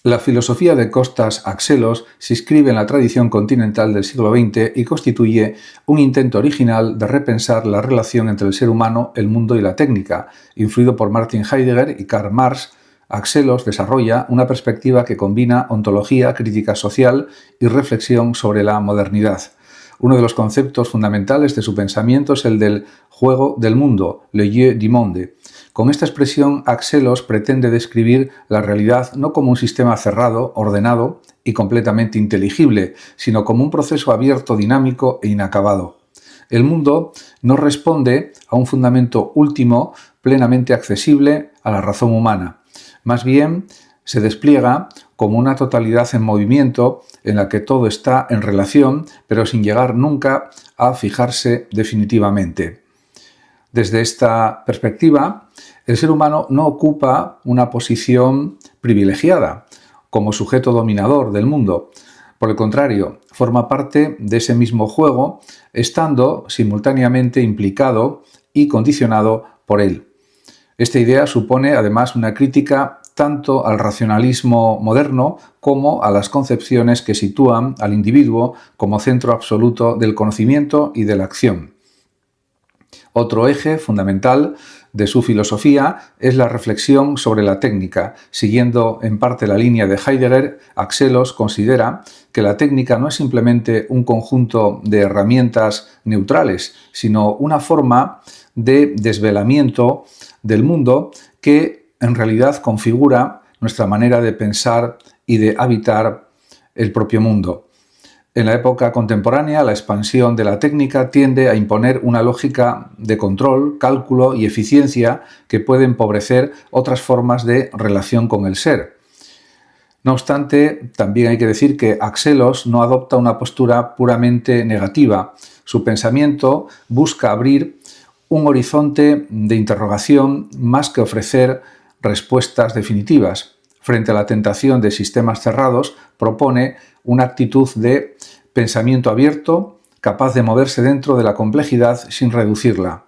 La filosofía de Costas Axelos se inscribe en la tradición continental del siglo XX y constituye un intento original de repensar la relación entre el ser humano, el mundo y la técnica. Influido por Martin Heidegger y Karl Marx, Axelos desarrolla una perspectiva que combina ontología, crítica social y reflexión sobre la modernidad. Uno de los conceptos fundamentales de su pensamiento es el del juego del mundo, le jeu du monde. Con esta expresión, Axelos pretende describir la realidad no como un sistema cerrado, ordenado y completamente inteligible, sino como un proceso abierto, dinámico e inacabado. El mundo no responde a un fundamento último plenamente accesible a la razón humana. Más bien, se despliega como una totalidad en movimiento en la que todo está en relación, pero sin llegar nunca a fijarse definitivamente. Desde esta perspectiva, el ser humano no ocupa una posición privilegiada como sujeto dominador del mundo. Por el contrario, forma parte de ese mismo juego, estando simultáneamente implicado y condicionado por él. Esta idea supone además una crítica tanto al racionalismo moderno como a las concepciones que sitúan al individuo como centro absoluto del conocimiento y de la acción. Otro eje fundamental de su filosofía es la reflexión sobre la técnica. Siguiendo en parte la línea de Heidegger, Axelos considera que la técnica no es simplemente un conjunto de herramientas neutrales, sino una forma de desvelamiento del mundo que en realidad configura nuestra manera de pensar y de habitar el propio mundo. En la época contemporánea, la expansión de la técnica tiende a imponer una lógica de control, cálculo y eficiencia que puede empobrecer otras formas de relación con el ser. No obstante, también hay que decir que Axelos no adopta una postura puramente negativa. Su pensamiento busca abrir un horizonte de interrogación más que ofrecer respuestas definitivas. Frente a la tentación de sistemas cerrados, propone una actitud de pensamiento abierto, capaz de moverse dentro de la complejidad sin reducirla.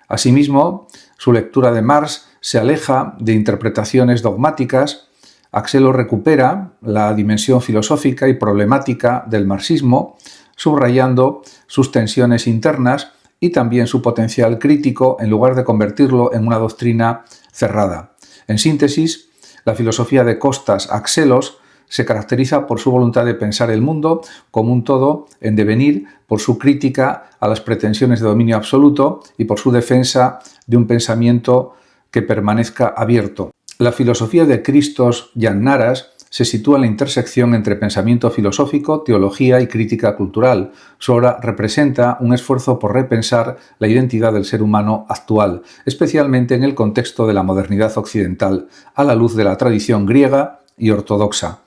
Asimismo, su lectura de Marx se aleja de interpretaciones dogmáticas. Axelos recupera la dimensión filosófica y problemática del marxismo, subrayando sus tensiones internas y también su potencial crítico en lugar de convertirlo en una doctrina cerrada. En síntesis, la filosofía de Costas Axelos se caracteriza por su voluntad de pensar el mundo como un todo en devenir, por su crítica a las pretensiones de dominio absoluto y por su defensa de un pensamiento que permanezca abierto. La filosofía de Christos Yannaras se sitúa en la intersección entre pensamiento filosófico, teología y crítica cultural. Su obra representa un esfuerzo por repensar la identidad del ser humano actual, especialmente en el contexto de la modernidad occidental, a la luz de la tradición griega y ortodoxa.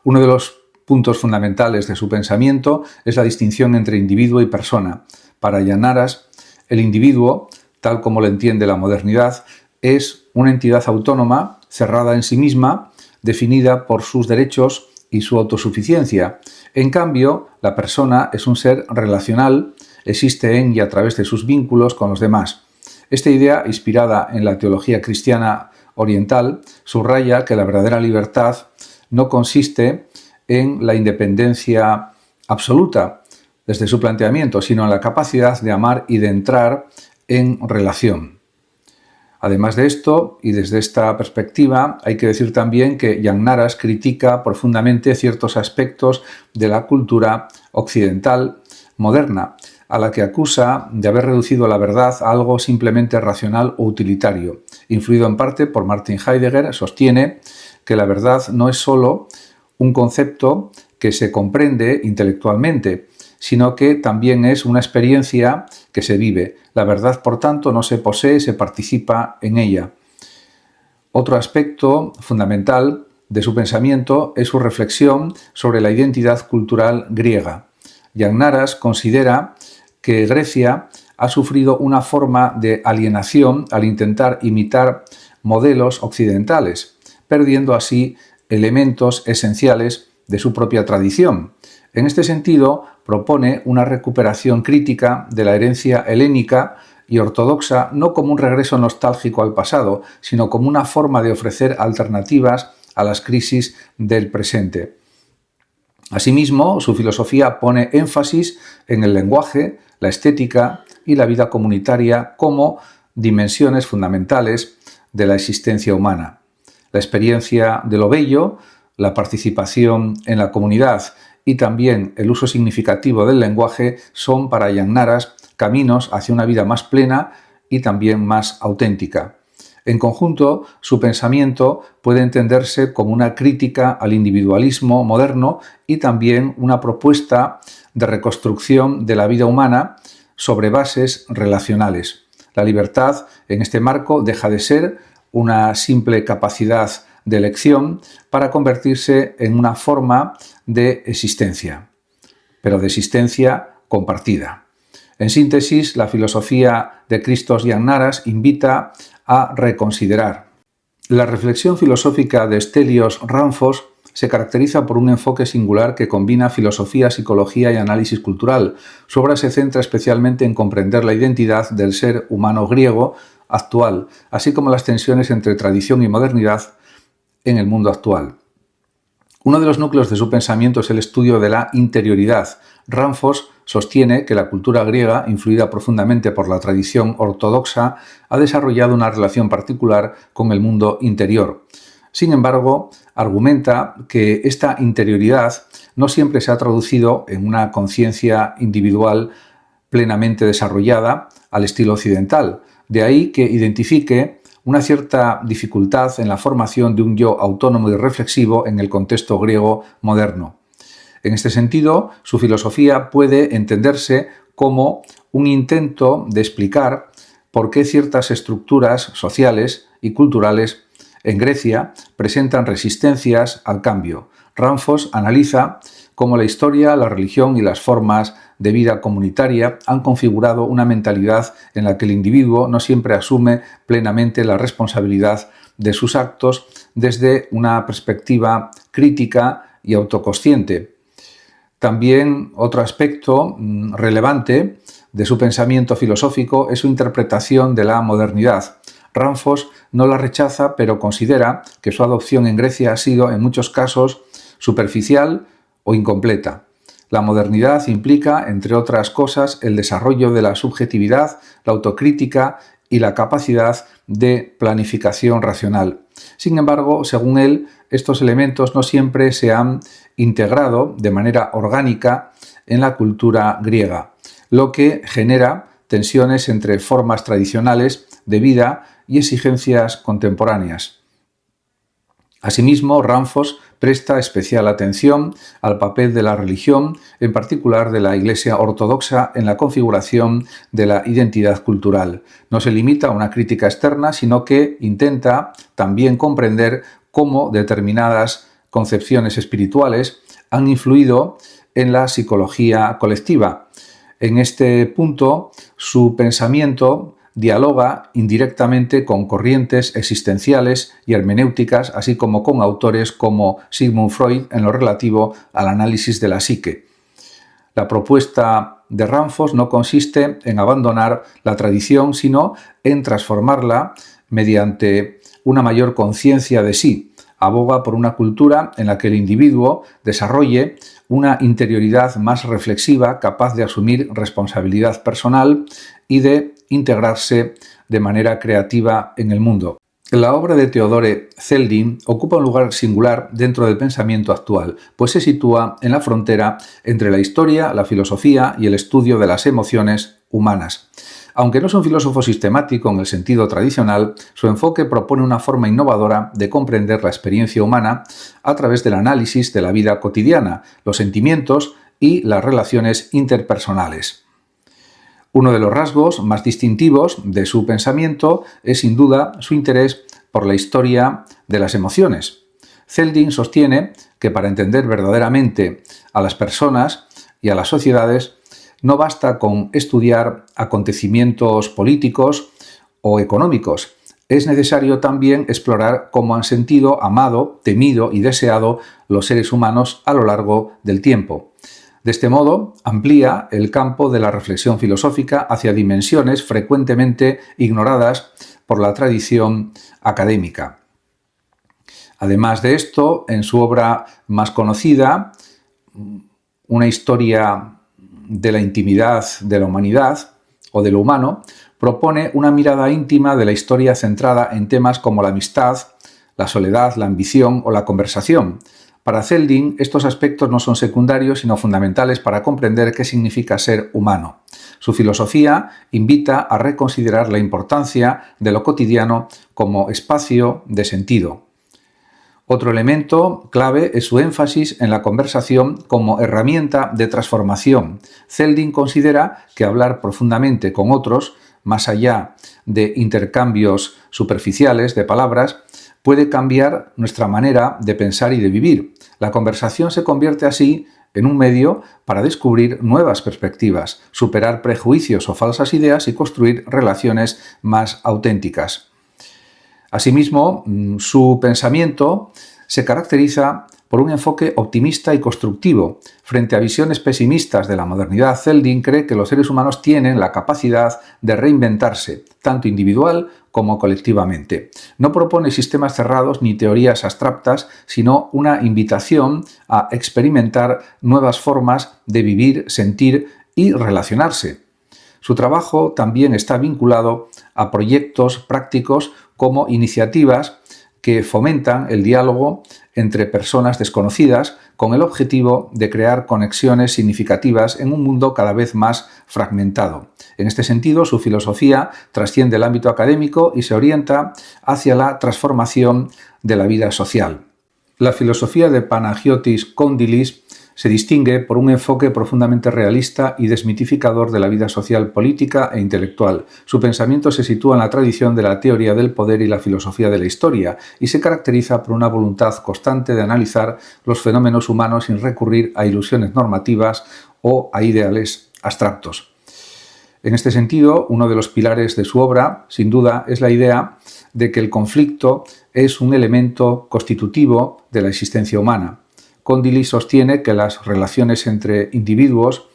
Uno de los puntos fundamentales de su pensamiento es la distinción entre individuo y persona. Para Yannaras, el individuo, tal como lo entiende la modernidad, es una entidad autónoma, cerrada en sí misma, definida por sus derechos y su autosuficiencia. En cambio, la persona es un ser relacional, existe en y a través de sus vínculos con los demás. Esta idea, inspirada en la teología cristiana oriental, subraya que la verdadera libertad no consiste en la independencia absoluta desde su planteamiento, sino en la capacidad de amar y de entrar en relación. Además de esto, y desde esta perspectiva, hay que decir también que Yannaras critica profundamente ciertos aspectos de la cultura occidental moderna, a la que acusa de haber reducido la verdad a algo simplemente racional o utilitario. Influido en parte por Martin Heidegger, sostiene que la verdad no es solo un concepto que se comprende intelectualmente, sino que también es una experiencia que se vive. La verdad, por tanto, no se posee, se participa en ella. Otro aspecto fundamental de su pensamiento es su reflexión sobre la identidad cultural griega. Yannaras considera que Grecia ha sufrido una forma de alienación al intentar imitar modelos occidentales, perdiendo así elementos esenciales de su propia tradición. En este sentido, propone una recuperación crítica de la herencia helénica y ortodoxa no como un regreso nostálgico al pasado, sino como una forma de ofrecer alternativas a las crisis del presente. Asimismo, su filosofía pone énfasis en el lenguaje, la estética y la vida comunitaria como dimensiones fundamentales de la existencia humana. La experiencia de lo bello, la participación en la comunidad y también el uso significativo del lenguaje son para Yannaras caminos hacia una vida más plena y también más auténtica. En conjunto, su pensamiento puede entenderse como una crítica al individualismo moderno y también una propuesta de reconstrucción de la vida humana sobre bases relacionales. La libertad, en este marco, deja de ser una simple capacidad de elección para convertirse en una forma de existencia, pero de existencia compartida. En síntesis, la filosofía de Christos Yannaras invita a reconsiderar. La reflexión filosófica de Stelios Ramphos se caracteriza por un enfoque singular que combina filosofía, psicología y análisis cultural. Su obra se centra especialmente en comprender la identidad del ser humano griego actual, así como las tensiones entre tradición y modernidad en el mundo actual. Uno de los núcleos de su pensamiento es el estudio de la interioridad. Ramphos sostiene que la cultura griega, influida profundamente por la tradición ortodoxa, ha desarrollado una relación particular con el mundo interior. Sin embargo, argumenta que esta interioridad no siempre se ha traducido en una conciencia individual plenamente desarrollada al estilo occidental. De ahí que identifique una cierta dificultad en la formación de un yo autónomo y reflexivo en el contexto griego moderno. En este sentido, su filosofía puede entenderse como un intento de explicar por qué ciertas estructuras sociales y culturales en Grecia presentan resistencias al cambio. Ramphos analiza cómo la historia, la religión y las formas de vida comunitaria han configurado una mentalidad en la que el individuo no siempre asume plenamente la responsabilidad de sus actos desde una perspectiva crítica y autoconsciente. También otro aspecto relevante de su pensamiento filosófico es su interpretación de la modernidad. Ramphos no la rechaza, pero considera que su adopción en Grecia ha sido, en muchos casos, superficial o incompleta. La modernidad implica, entre otras cosas, el desarrollo de la subjetividad, la autocrítica y la capacidad de planificación racional. Sin embargo, según él, estos elementos no siempre se han integrado de manera orgánica en la cultura griega, lo que genera tensiones entre formas tradicionales de vida y exigencias contemporáneas. Asimismo, Ramphos presta especial atención al papel de la religión, en particular de la Iglesia ortodoxa, en la configuración de la identidad cultural. No se limita a una crítica externa, sino que intenta también comprender cómo determinadas concepciones espirituales han influido en la psicología colectiva. En este punto, su pensamiento dialoga indirectamente con corrientes existenciales y hermenéuticas, así como con autores como Sigmund Freud en lo relativo al análisis de la psique. La propuesta de Ramphos no consiste en abandonar la tradición, sino en transformarla mediante una mayor conciencia de sí. Aboga por una cultura en la que el individuo desarrolle una interioridad más reflexiva, capaz de asumir responsabilidad personal y de integrarse de manera creativa en el mundo. La obra de Theodore Zeldin ocupa un lugar singular dentro del pensamiento actual, pues se sitúa en la frontera entre la historia, la filosofía y el estudio de las emociones humanas. Aunque no es un filósofo sistemático en el sentido tradicional, su enfoque propone una forma innovadora de comprender la experiencia humana a través del análisis de la vida cotidiana, los sentimientos y las relaciones interpersonales. Uno de los rasgos más distintivos de su pensamiento es sin duda su interés por la historia de las emociones. Zeldin sostiene que para entender verdaderamente a las personas y a las sociedades no basta con estudiar acontecimientos políticos o económicos. Es necesario también explorar cómo han sentido, amado, temido y deseado los seres humanos a lo largo del tiempo. De este modo, amplía el campo de la reflexión filosófica hacia dimensiones frecuentemente ignoradas por la tradición académica. Además de esto, en su obra más conocida, Una historia de la intimidad de la humanidad o de lo humano, propone una mirada íntima de la historia centrada en temas como la amistad, la soledad, la ambición o la conversación. Para Zeldin, estos aspectos no son secundarios, sino fundamentales para comprender qué significa ser humano. Su filosofía invita a reconsiderar la importancia de lo cotidiano como espacio de sentido. Otro elemento clave es su énfasis en la conversación como herramienta de transformación. Zeldin considera que hablar profundamente con otros, más allá de intercambios superficiales de palabras, puede cambiar nuestra manera de pensar y de vivir. La conversación se convierte así en un medio para descubrir nuevas perspectivas, superar prejuicios o falsas ideas y construir relaciones más auténticas. Asimismo, su pensamiento se caracteriza por un enfoque optimista y constructivo. Frente a visiones pesimistas de la modernidad, Zeldin cree que los seres humanos tienen la capacidad de reinventarse, tanto individual como colectivamente. No propone sistemas cerrados ni teorías abstractas, sino una invitación a experimentar nuevas formas de vivir, sentir y relacionarse. Su trabajo también está vinculado a proyectos prácticos como iniciativas que fomentan el diálogo entre personas desconocidas con el objetivo de crear conexiones significativas en un mundo cada vez más fragmentado. En este sentido, su filosofía trasciende el ámbito académico y se orienta hacia la transformación de la vida social. La filosofía de Panagiotis Kondilis se distingue por un enfoque profundamente realista y desmitificador de la vida social, política e intelectual. Su pensamiento se sitúa en la tradición de la teoría del poder y la filosofía de la historia, y se caracteriza por una voluntad constante de analizar los fenómenos humanos sin recurrir a ilusiones normativas o a ideales abstractos. En este sentido, uno de los pilares de su obra, sin duda, es la idea de que el conflicto es un elemento constitutivo de la existencia humana. Kondilis sostiene que las relaciones entre individuos,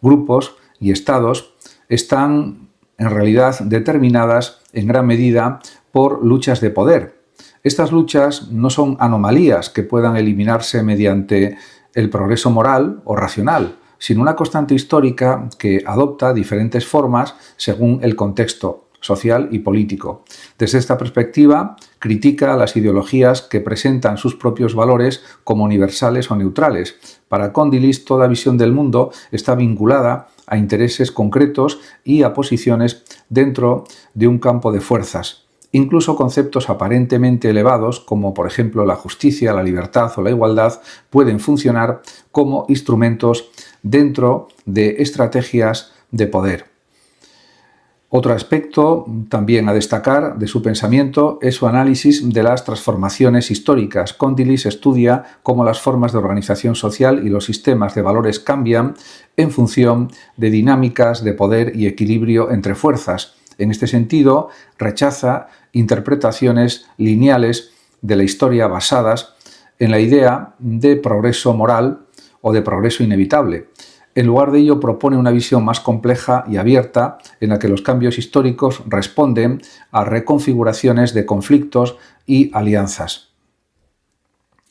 grupos y estados están en realidad determinadas en gran medida por luchas de poder. Estas luchas no son anomalías que puedan eliminarse mediante el progreso moral o racional, sino una constante histórica que adopta diferentes formas según el contexto social y político. Desde esta perspectiva, critica las ideologías que presentan sus propios valores como universales o neutrales. Para Kondilis, toda visión del mundo está vinculada a intereses concretos y a posiciones dentro de un campo de fuerzas. Incluso conceptos aparentemente elevados, como por ejemplo la justicia, la libertad o la igualdad, pueden funcionar como instrumentos dentro de estrategias de poder. Otro aspecto también a destacar de su pensamiento es su análisis de las transformaciones históricas. Kondilis estudia cómo las formas de organización social y los sistemas de valores cambian en función de dinámicas de poder y equilibrio entre fuerzas. En este sentido, rechaza interpretaciones lineales de la historia basadas en la idea de progreso moral o de progreso inevitable. En lugar de ello, propone una visión más compleja y abierta en la que los cambios históricos responden a reconfiguraciones de conflictos y alianzas.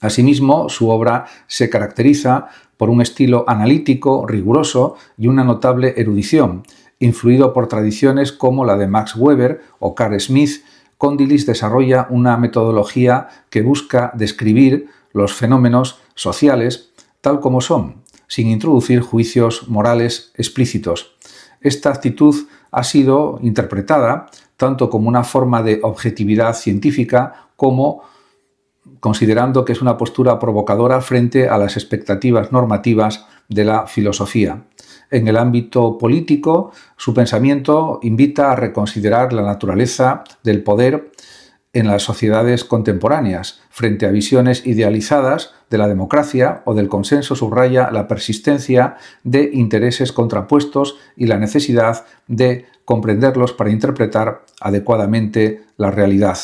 Asimismo, su obra se caracteriza por un estilo analítico, riguroso y una notable erudición. Influido por tradiciones como la de Max Weber o Carl Smith, Kondilis desarrolla una metodología que busca describir los fenómenos sociales tal como son, sin introducir juicios morales explícitos. Esta actitud ha sido interpretada tanto como una forma de objetividad científica como considerando que es una postura provocadora frente a las expectativas normativas de la filosofía. En el ámbito político, su pensamiento invita a reconsiderar la naturaleza del poder en las sociedades contemporáneas. Frente a visiones idealizadas de la democracia o del consenso, subraya la persistencia de intereses contrapuestos y la necesidad de comprenderlos para interpretar adecuadamente la realidad.